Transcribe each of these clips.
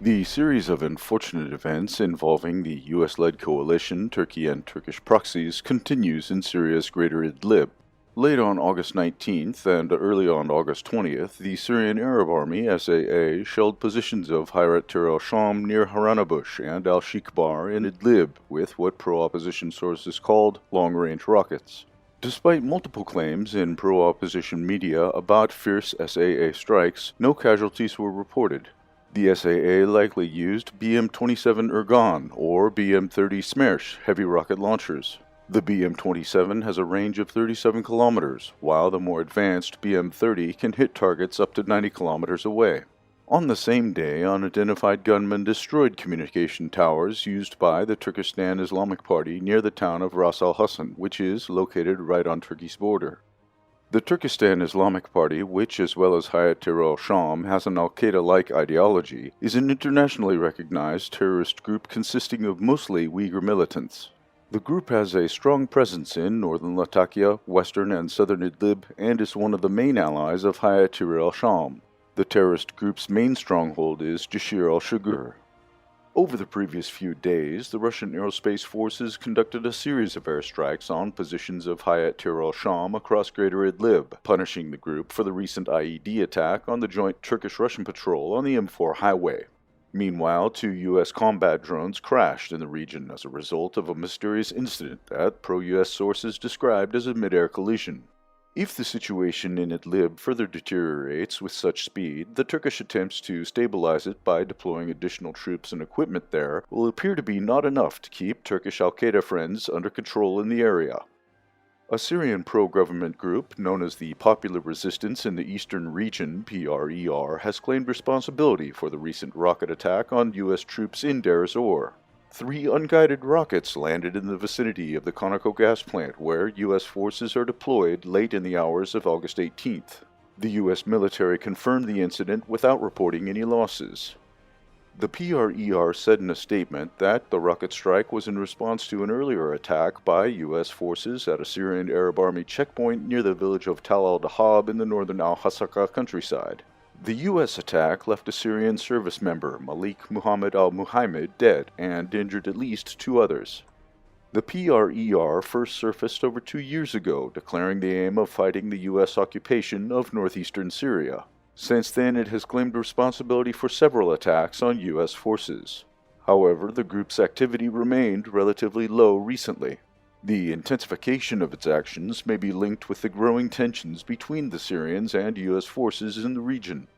The series of unfortunate events involving the US-led coalition, Turkey and Turkish proxies continues in Syria's greater Idlib. Late on August 19th and early on August 20th, the Syrian Arab Army, SAA, shelled positions of Hayrat Tir al-Sham near Haranabush and al-Shikbar in Idlib with what pro-opposition sources called long-range rockets. Despite multiple claims in pro-opposition media about fierce SAA strikes, no casualties were reported. The SAA likely used BM-27 Ergan or BM-30 Smersh heavy rocket launchers. The BM-27 has a range of 37 kilometers, while the more advanced BM-30 can hit targets up to 90 kilometers away. On the same day, unidentified gunmen destroyed communication towers used by the Turkestan Islamic Party near the town of Ras al-Hassan, which is located right on Turkey's border. The Turkestan Islamic Party, which as well as Hayat Tahrir al-Sham has an al-Qaeda-like ideology, is an internationally recognized terrorist group consisting of mostly Uyghur militants. The group has a strong presence in northern Latakia, western and southern Idlib, and is one of the main allies of Hayat Tahrir al-Sham. The terrorist group's main stronghold is Jashir al-Shugur. Over the previous few days, the Russian aerospace forces conducted a series of airstrikes on positions of Hayat Tahrir al-Sham across greater Idlib, punishing the group for the recent IED attack on the joint Turkish-Russian patrol on the M4 highway. Meanwhile, 2 U.S. combat drones crashed in the region as a result of a mysterious incident that pro-U.S. sources described as a mid-air collision. If the situation in Idlib further deteriorates with such speed, the Turkish attempts to stabilize it by deploying additional troops and equipment there will appear to be not enough to keep Turkish al-Qaeda friends under control in the area. A Syrian pro-government group known as the Popular Resistance in the Eastern Region, PRER, has claimed responsibility for the recent rocket attack on U.S. troops in Deir ez-Zor. 3 unguided rockets landed in the vicinity of the Conoco gas plant where U.S. forces are deployed late in the hours of August 18th. The U.S. military confirmed the incident without reporting any losses. The PRER said in a statement that the rocket strike was in response to an earlier attack by U.S. forces at a Syrian Arab Army checkpoint near the village of Tal al-Dahab in the northern al-Hasaka countryside. The U.S. attack left a Syrian service member, Malik Muhammad al-Muhammad, dead and injured at least 2 others. The PRER first surfaced over 2 years ago, declaring the aim of fighting the U.S. occupation of northeastern Syria. Since then, it has claimed responsibility for several attacks on U.S. forces. However, the group's activity remained relatively low recently. The intensification of its actions may be linked with the growing tensions between the Syrians and U.S. forces in the region.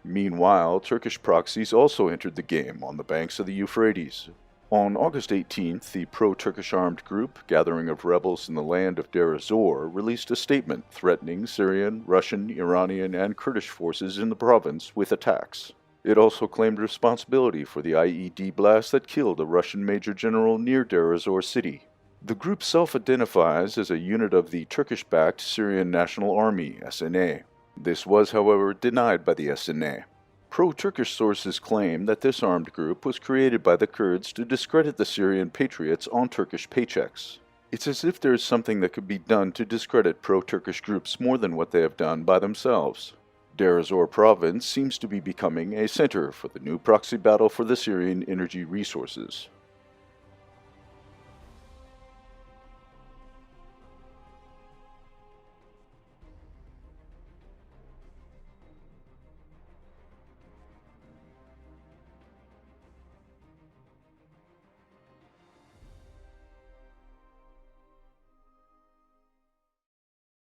Meanwhile, Turkish proxies also entered the game on the banks of the Euphrates. On August 18th, the pro-Turkish armed group, gathering of rebels in the land of Deir ez-Zor, released a statement threatening Syrian, Russian, Iranian, and Kurdish forces in the province with attacks. It also claimed responsibility for the IED blast that killed a Russian major general near Deir ez-Zor city. The group self-identifies as a unit of the Turkish-backed Syrian National Army, SNA. This was, however, denied by the SNA. Pro-Turkish sources claim that this armed group was created by the Kurds to discredit the Syrian patriots on Turkish paychecks. It's as if there is something that could be done to discredit pro-Turkish groups more than what they have done by themselves. Deir ez-Zor province seems to be becoming a center for the new proxy battle for the Syrian energy resources.